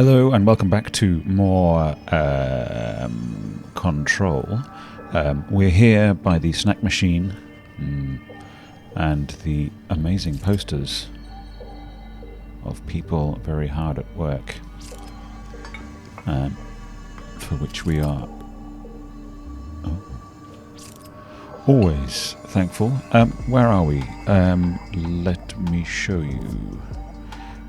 Hello and welcome back to more Control. We're here by the snack machine and the amazing posters of people very hard at work, for which we are always thankful. Where are we? Let me show you.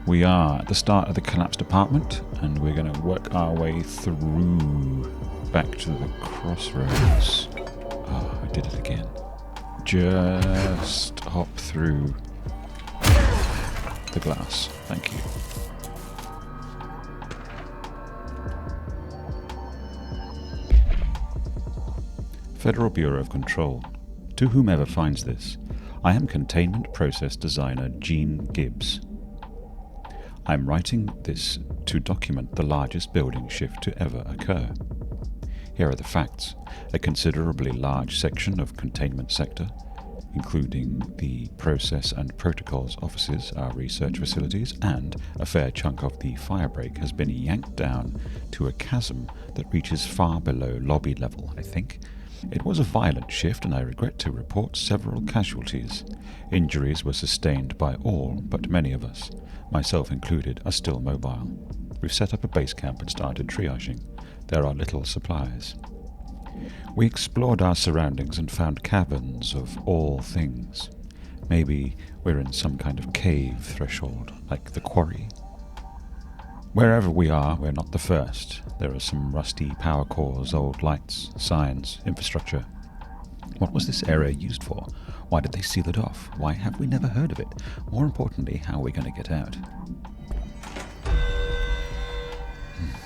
We are at the start of the collapsed apartment, and we're going to work our way through back to the crossroads. Oh, I did it again. Just hop through the glass. Thank you. Federal Bureau of Control. To whomever finds this, I am Containment Process Designer Gene Gibbs. I'm writing this to document the largest building shift to ever occur. Here are the facts. A considerably large section of containment sector, including the process and protocols offices, our research facilities, and a fair chunk of the firebreak has been yanked down to a chasm that reaches far below lobby level, I think. It was a violent shift, and I regret to report several casualties. Injuries were sustained by all but many of us, myself included, are still mobile. We've set up a base camp and started triaging. There are little supplies. We explored our surroundings and found caverns of all things. Maybe we're in some kind of cave threshold, like the quarry. Wherever we are, we're not the first. There are some rusty power cores, old lights, signs, infrastructure. What was this area used for? Why did they seal it off? Why have we never heard of it? More importantly, how are we going to get out?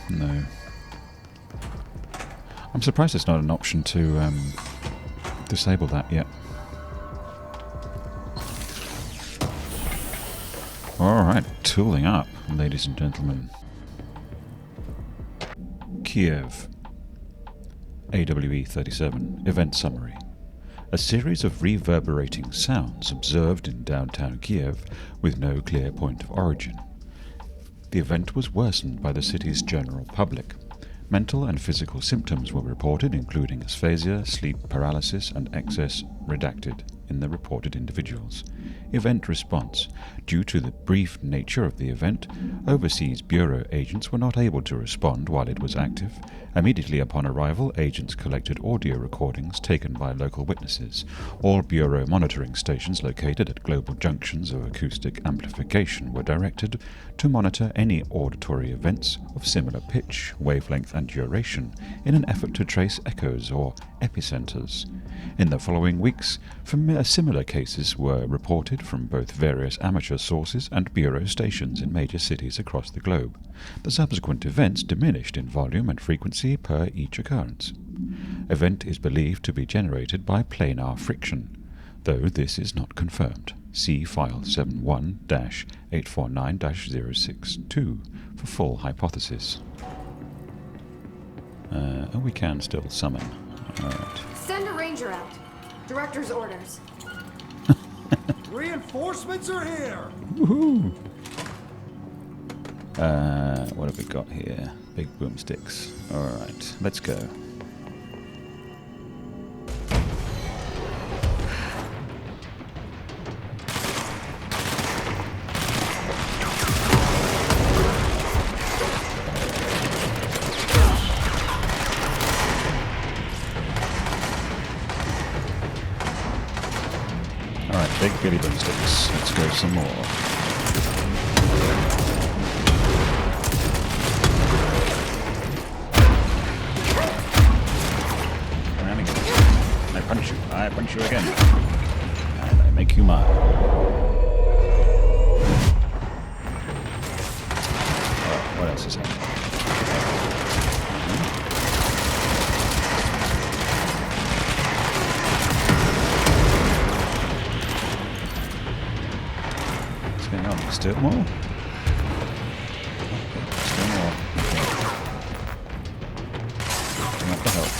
No. I'm surprised it's not an option to disable that yet. Alright, tooling up, ladies and gentlemen. Kiev. AWE 37. Event summary. A series of reverberating sounds observed in downtown Kiev with no clear point of origin. The event was worsened by the city's general public. Mental and physical symptoms were reported, including asphasia, sleep paralysis, and excess redacted in the reported individuals. Event response. Due to the brief nature of the event, overseas bureau agents were not able to respond while it was active. Immediately upon arrival, agents collected audio recordings taken by local witnesses. All bureau monitoring stations located at global junctions of acoustic amplification were directed to monitor any auditory events of similar pitch, wavelength, and duration in an effort to trace echoes or epicenters. In the following weeks, similar cases were reported from both various amateur sources and bureau stations in major cities across the globe. The subsequent events diminished in volume and frequency per each occurrence. Event is believed to be generated by planar friction, though this is not confirmed. See file 71-849-062 for full hypothesis. We can still summon. Alright. Send a ranger out. Director's orders. Reinforcements are here! Woohoo! What have we got here? Big boomsticks. Alright, let's go. Big Billy Boomsticks. Let's go some more. I punch you. I punch you again. And I make you mine. Oh, what else is happening? Still more? Okay, still more. Okay. Bring up the health.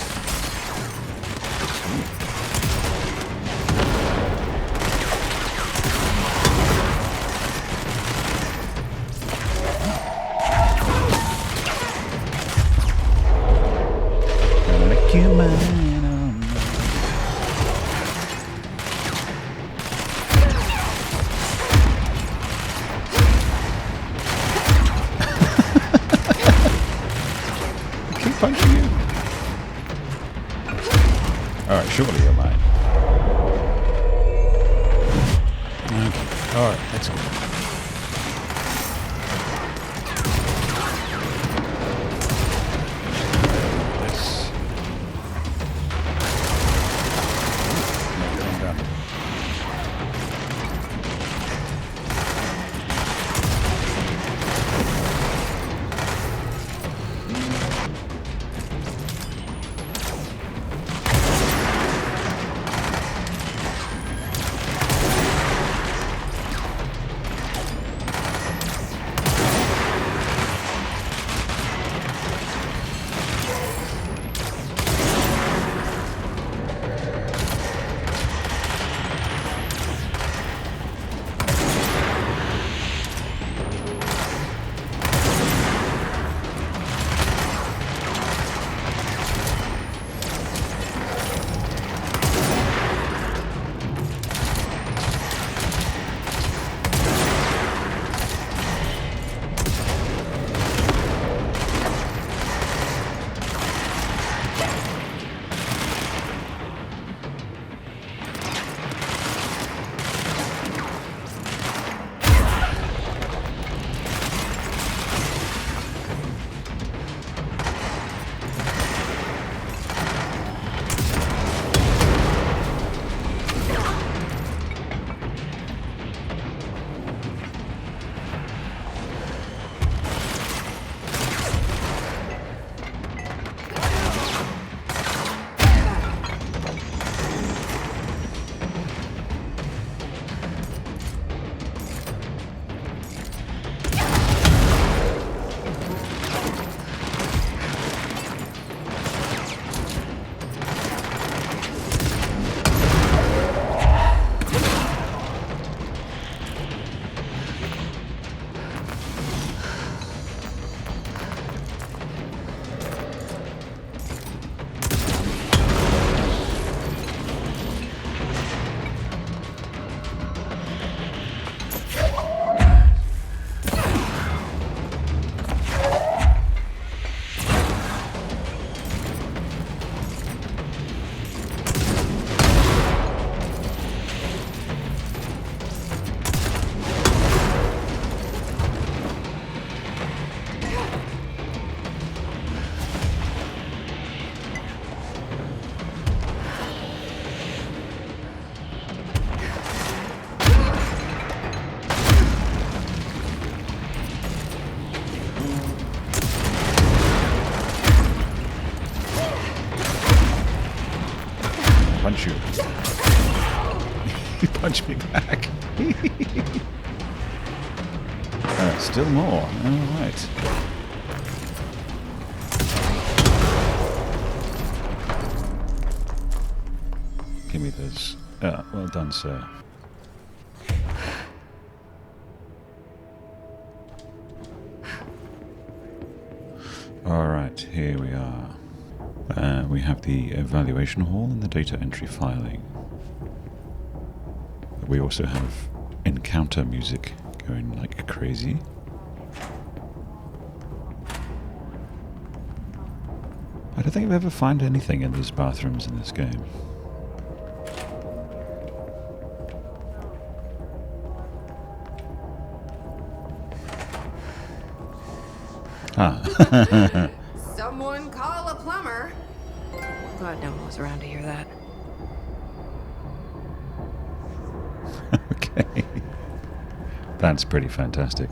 punching you? Alright, surely you're mine. Okay, alright, let's go. Punch you. You punch me back. Still more. Alright. Give me this. Well done, sir. Alright, here we are. We have the evaluation hall and the data entry filing. We also have encounter music going like crazy. I don't think I've ever found anything in these bathrooms in this game. Ah. Someone call a plumber. Glad no one was around to hear that. Okay. That's pretty fantastic.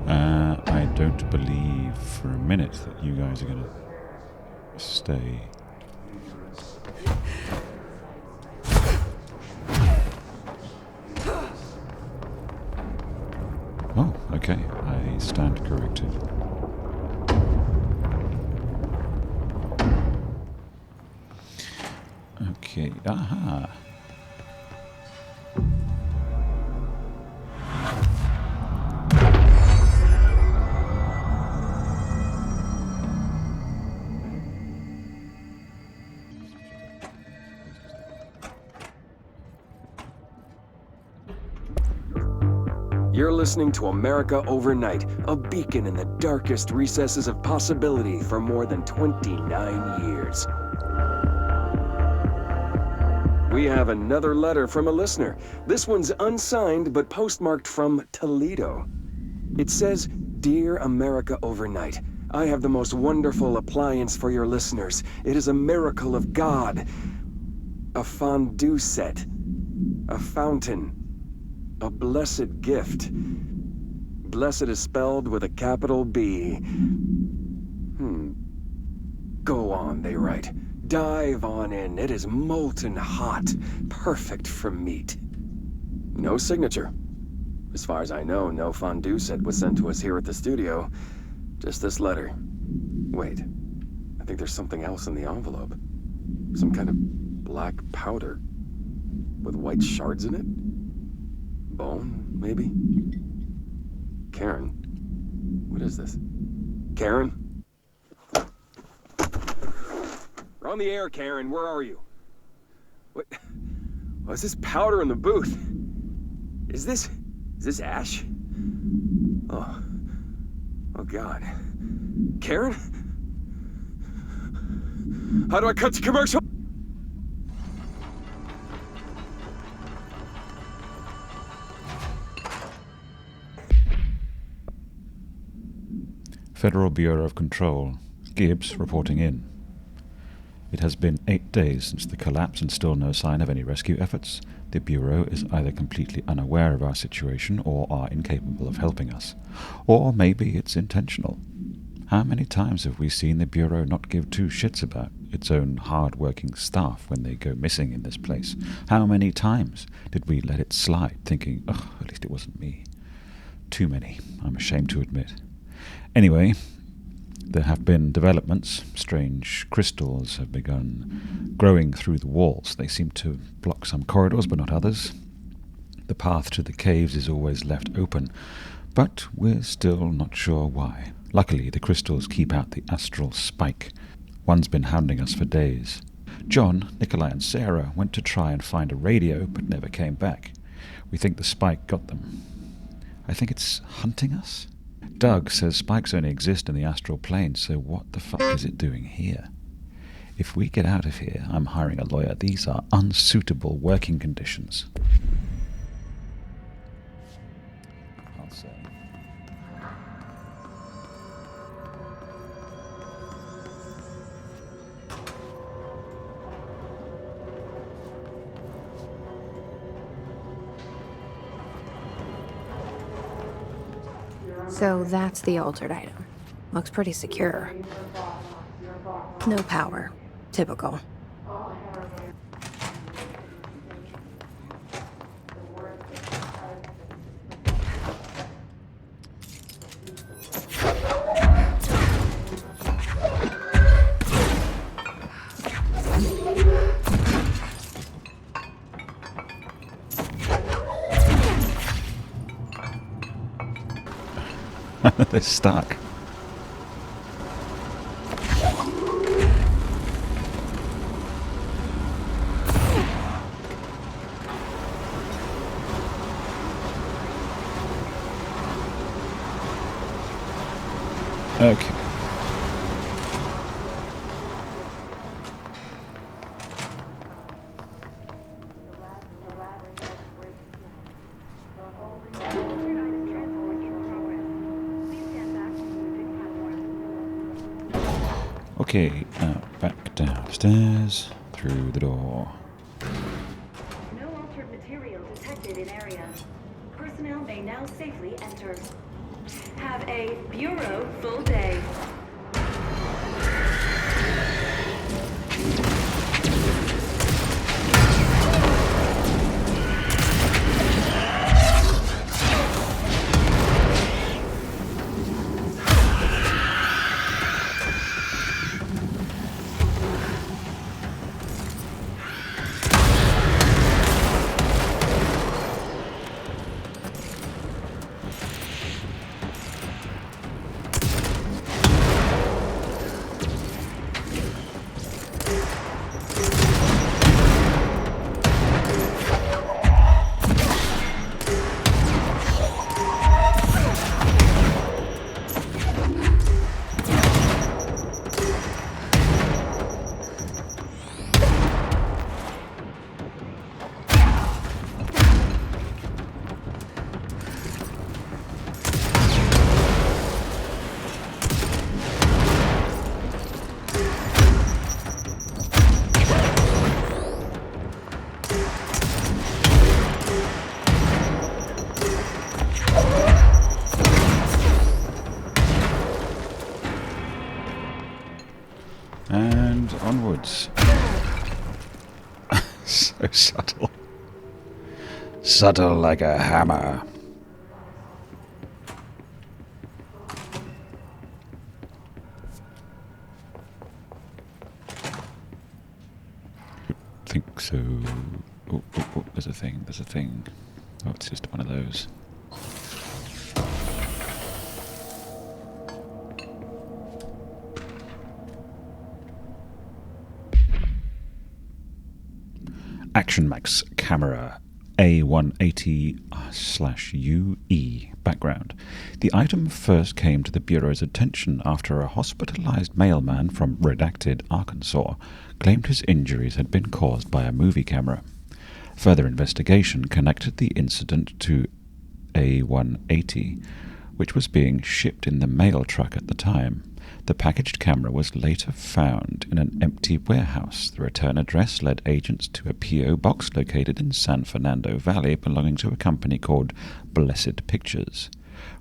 I don't believe for a minute that you guys are going to stay. Oh, okay. I stand corrected. Okay. Aha. listening to America Overnight, a beacon in the darkest recesses of possibility for more than 29 years. We have another letter from a listener. This one's unsigned, but postmarked from Toledo. It says, "Dear America Overnight, I have the most wonderful appliance for your listeners. It is a miracle of God. A fondue set. A fountain. A blessed gift. Blessed is spelled with a capital B. Go on, they write. Dive on in. It is molten hot. Perfect for meat." No signature. As far as I know, no fondue set was sent to us here at the studio. Just this letter. Wait. I think there's something else in the envelope. Some kind of black powder. With white shards in it? Bone, maybe? Karen? What is this? Karen? We're on the air, Karen. Where are you? What? What's this powder in the booth? Is this ash? Oh. Oh, God. Karen? How do I cut to commercial? Federal Bureau of Control. Gibbs reporting in. It has been 8 days since the collapse and still no sign of any rescue efforts. The Bureau is either completely unaware of our situation or are incapable of helping us. Or maybe it's intentional. How many times have we seen the Bureau not give two shits about its own hard-working staff when they go missing in this place? How many times did we let it slide, thinking, "Ugh, at least it wasn't me"? Too many, I'm ashamed to admit. Anyway, there have been developments. Strange crystals have begun growing through the walls. They seem to block some corridors, but not others. The path to the caves is always left open, but we're still not sure why. Luckily, the crystals keep out the astral spike. One's been hounding us for days. John, Nikolai and Sarah went to try and find a radio, but never came back. We think the spike got them. I think it's hunting us? Doug says spikes only exist in the astral plane, so what the fuck is it doing here? If we get out of here, I'm hiring a lawyer. These are unsuitable working conditions. I'll say. So that's the altered item. Looks pretty secure. No power. Typical. They're stuck. Okay. Okay, back downstairs, through the door. No altered material detected in area. Personnel may now safely enter. Have a Bureau full day. And onwards. So subtle. Subtle like a hammer. Think so. Oh, there's a thing. Oh, it's just one of those. Action Max camera A180/UE background. The item first came to the Bureau's attention after a hospitalized mailman from Redacted, Arkansas, claimed his injuries had been caused by a movie camera. Further investigation connected the incident to A180, which was being shipped in the mail truck at the time. The packaged camera was later found in an empty warehouse. The return address led agents to a P.O. box located in San Fernando Valley belonging to a company called Blessed Pictures.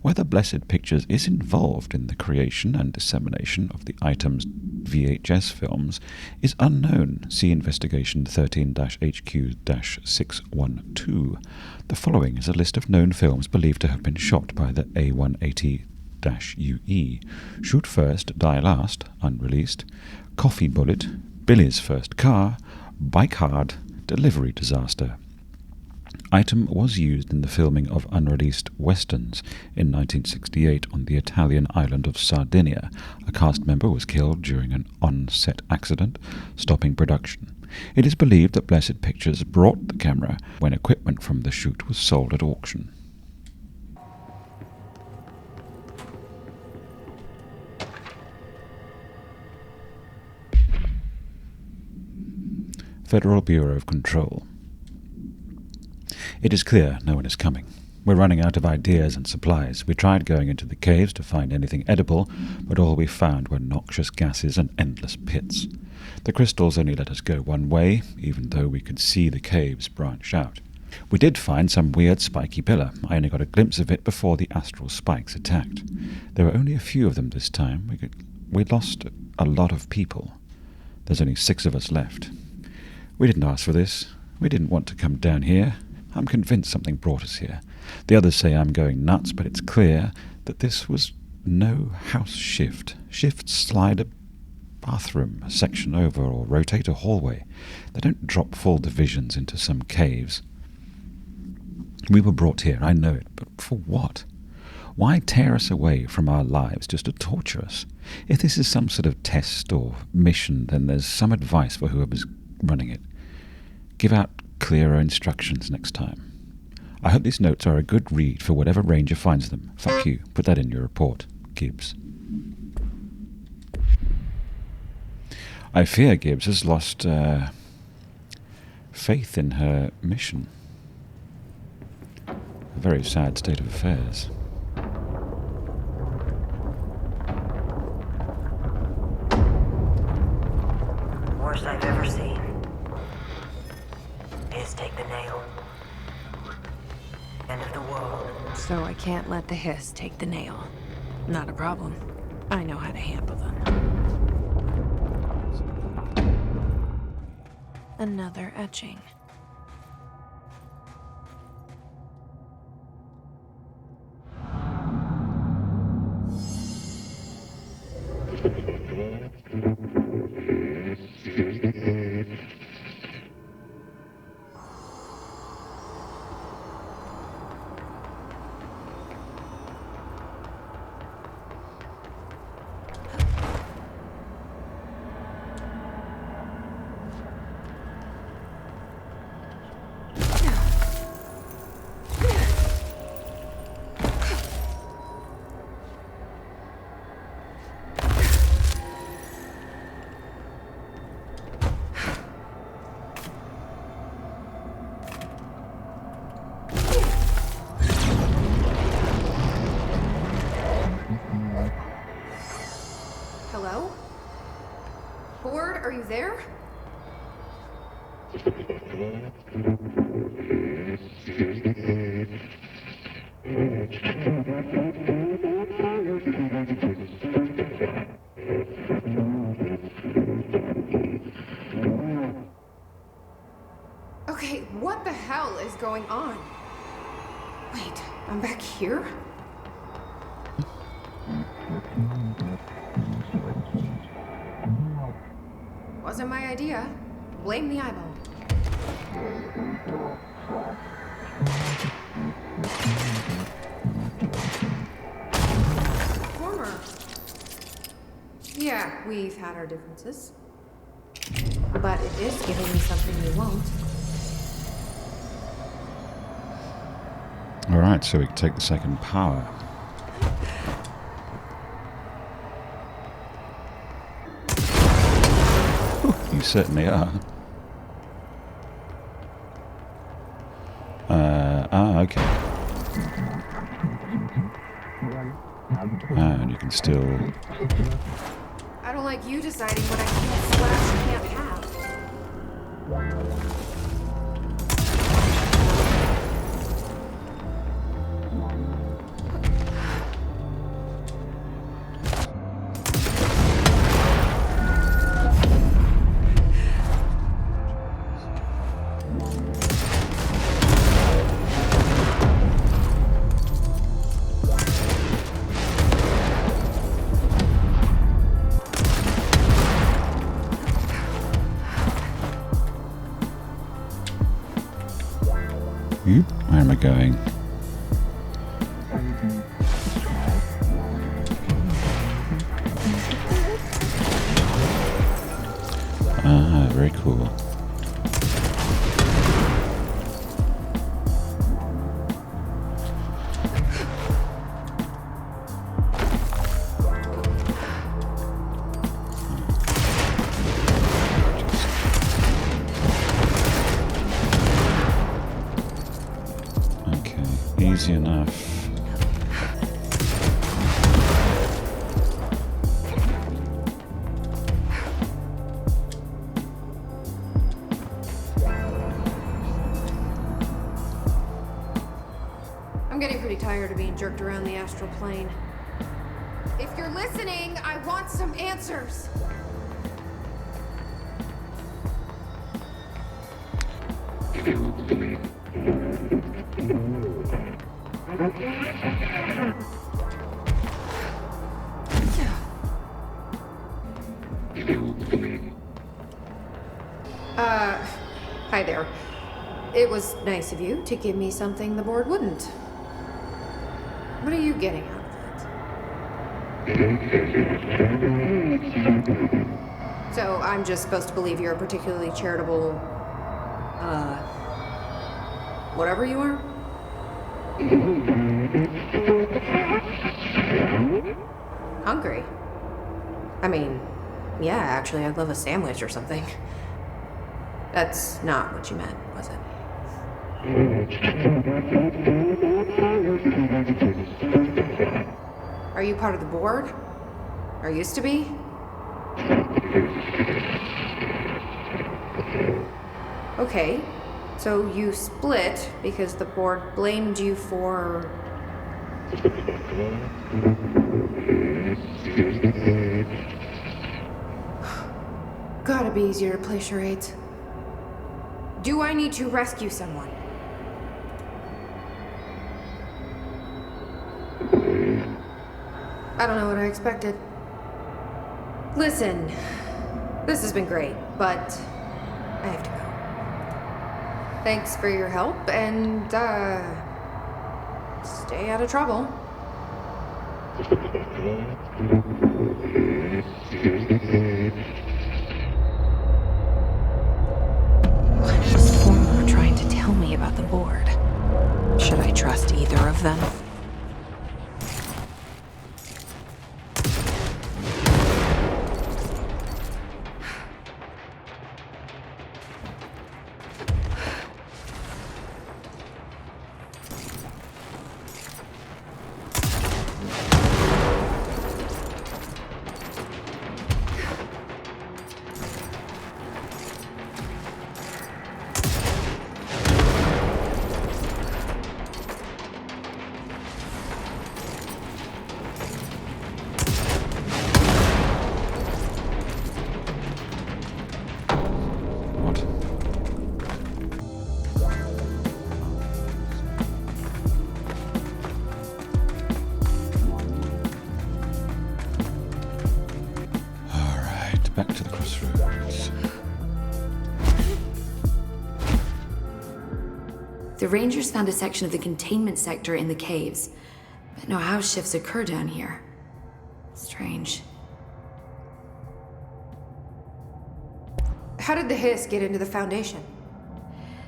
Whether Blessed Pictures is involved in the creation and dissemination of the item's VHS films is unknown. See Investigation 13-HQ-612. The following is a list of known films believed to have been shot by the A180-UE. Shoot First, Die Last, unreleased. Coffee Bullet, Billy's First Car, Bike Hard, Delivery Disaster. Item was used in the filming of unreleased westerns in 1968 on the Italian island of Sardinia. A cast member was killed during an on-set accident, stopping production. It is believed that Blessed Pictures brought the camera when equipment from the shoot was sold at auction. Federal Bureau of Control. It is clear no one is coming. We're running out of ideas and supplies. We tried going into the caves to find anything edible, but all we found were noxious gases and endless pits. The crystals only let us go one way, even though we could see the caves branch out. We did find some weird spiky pillar. I only got a glimpse of it before the astral spikes attacked. There were only a few of them this time. We lost a lot of people. There's only 6 of us left. We didn't ask for this. We didn't want to come down here. I'm convinced something brought us here. The others say I'm going nuts, but it's clear that this was no house shift. Shifts slide a bathroom a section over or rotate a hallway. They don't drop full divisions into some caves. We were brought here, I know it, but for what? Why tear us away from our lives just to torture us? If this is some sort of test or mission, then there's some advice for whoever's running it. Give out clearer instructions next time. I hope these notes are a good read for whatever ranger finds them. Fuck you. Put that in your report. Gibbs. I fear Gibbs has lost faith in her mission. A very sad state of affairs. Worst I've ever seen. Hiss take the nail. End of the world. So I can't let the hiss take the nail. Not a problem. I know how to handle them. Another etching. Hello? Board, are you there? going on? Wait, I'm back here? Wasn't my idea. Blame the eyeball. Former. Yeah, we've had our differences. But it is giving me something you won't. Alright, so we can take the second power. You certainly are. Okay. And you can still... I don't like you deciding what I can't / can't have. Where am I going? Ah, very cool. Easy enough. I'm getting pretty tired of being jerked around the astral plane. If you're listening, I want some answers. Hi there. It was nice of you to give me something the board wouldn't. What are you getting out of it? So I'm just supposed to believe you're a particularly charitable, whatever you are? Hungry? I mean, yeah, actually, I'd love a sandwich or something. That's not what you meant, was it? Are you part of the board? Or used to be? Okay, so you split because the board blamed you for... Gotta be easier to play charades. Do I need to rescue someone? I don't know what I expected. Listen, this has been great, but I have to go. Thanks for your help, and, stay out of trouble. What is Former trying to tell me about the board? Should I trust either of them? back to the crossroads. The Rangers found a section of the containment sector in the caves, but no house shifts occur down here. Strange. How did the hiss get into the Foundation?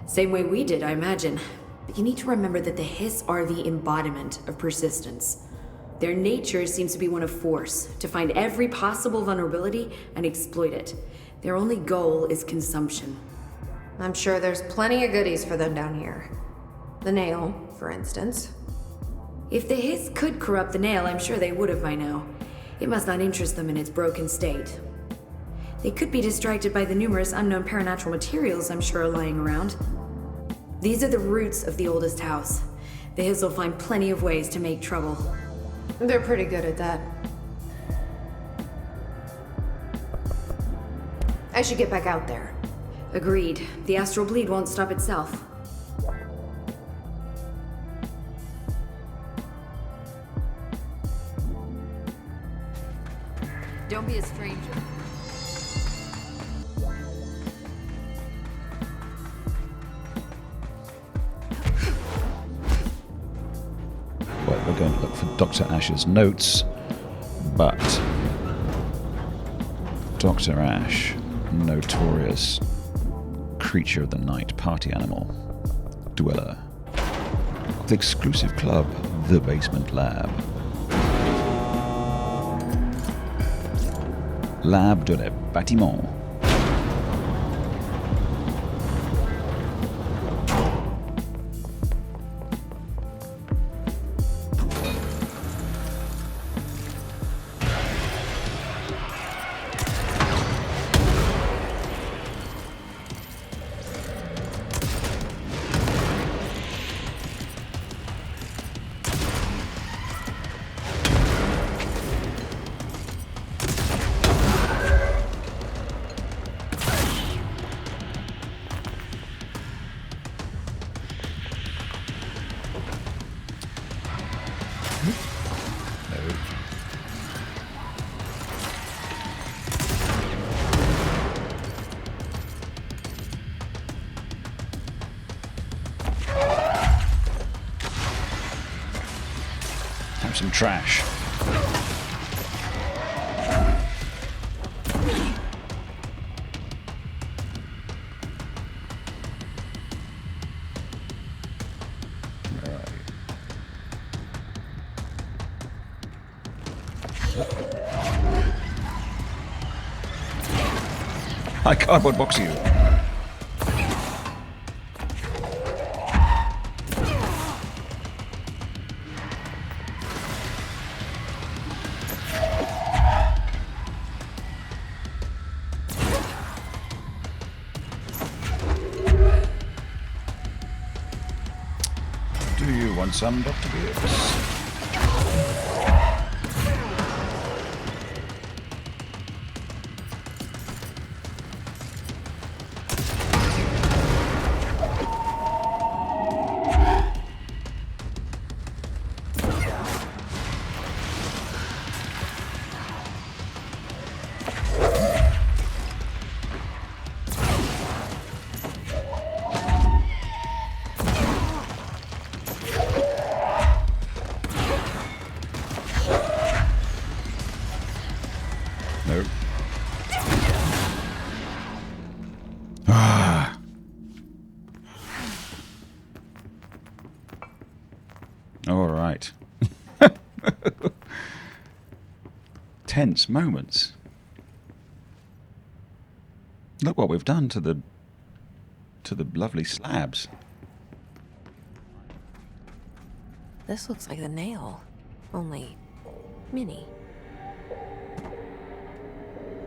Same way we did, I imagine. But you need to remember that the Hiss are the embodiment of persistence. Their nature seems to be one of force, to find every possible vulnerability and exploit it. Their only goal is consumption. I'm sure there's plenty of goodies for them down here. The nail, for instance. If the Hiss could corrupt the nail, I'm sure they would have by now. It must not interest them in its broken state. They could be distracted by the numerous unknown paranatural materials I'm sure are lying around. These are the roots of the oldest house. The Hiss will find plenty of ways to make trouble. They're pretty good at that. I should get back out there. Agreed. The astral bleed won't stop itself. Don't be a stranger. Well, we're going to look for Dr. Ash's notes, but Dr. Ash, notorious creature of the night, party animal, dweller of the exclusive club, the Basement Lab. Lab de le Bâtiment. Some trash. Hi, cardboard box you. Do you want some, Dr. Beers? Nope. Ah. All right. Tense moments. Look what we've done to the lovely slabs. This looks like the nail, only mini.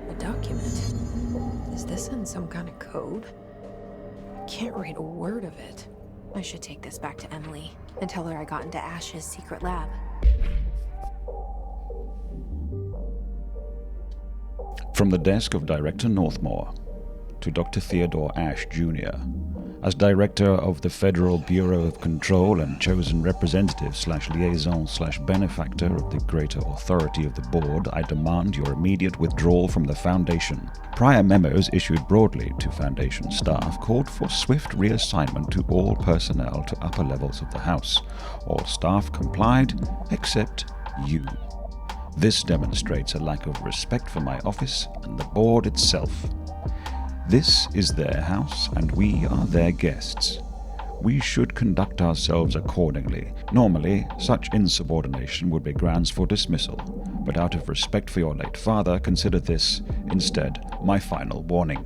A document. Is this in some kind of code? I can't read a word of it. I should take this back to Emily and tell her I got into Ash's secret lab. From the desk of Director Northmore. to Dr. Theodore Ash, Jr. As Director of the Federal Bureau of Control and chosen representative/liaison/benefactor of the greater authority of the Board, I demand your immediate withdrawal from the Foundation. Prior memos issued broadly to Foundation staff called for swift reassignment to all personnel to upper levels of the House. All staff complied, except you. This demonstrates a lack of respect for my office and the Board itself. This is their house, and we are their guests. We should conduct ourselves accordingly. Normally, such insubordination would be grounds for dismissal, but out of respect for your late father, consider this, instead, my final warning.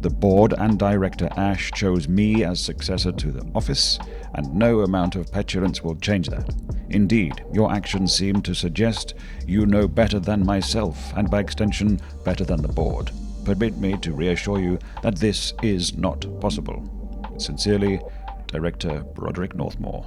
The Board and Director Ash chose me as successor to the office, and no amount of petulance will change that. Indeed, your actions seem to suggest you know better than myself, and by extension, better than the Board. Permit me to reassure you that this is not possible. Sincerely, Director Broderick Northmore.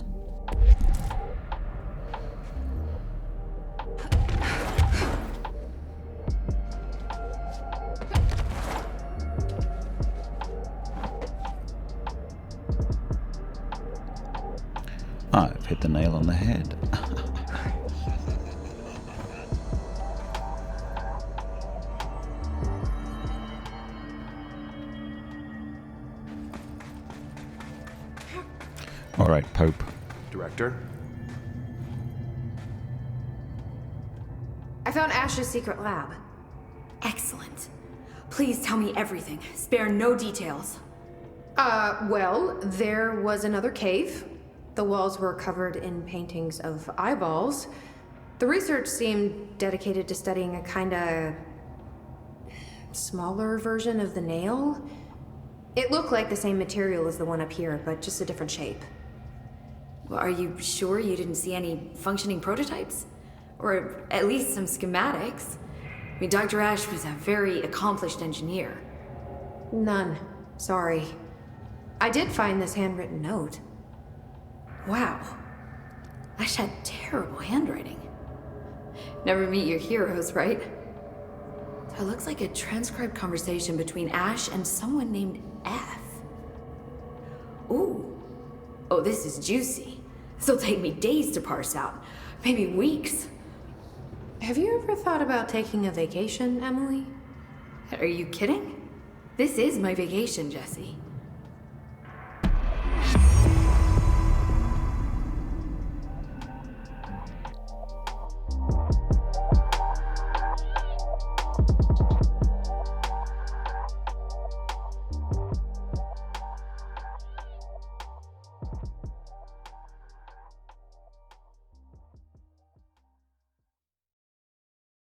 I've hit the nail on the head. All right, Pope. Director? I found Ash's secret lab. Excellent. Please tell me everything. Spare no details. Well, there was another cave. The walls were covered in paintings of eyeballs. The research seemed dedicated to studying a kinda smaller version of the nail. It looked like the same material as the one up here, but just a different shape. Well, are you sure you didn't see any functioning prototypes? Or at least some schematics? I mean, Dr. Ash was a very accomplished engineer. None. Sorry. I did find this handwritten note. Wow. Ash had terrible handwriting. Never meet your heroes, right? It looks like a transcribed conversation between Ash and someone named F. Ooh. Oh, this is juicy. This'll take me days to parse out. Maybe weeks. Have you ever thought about taking a vacation, Emily? Are you kidding? This is my vacation, Jesse.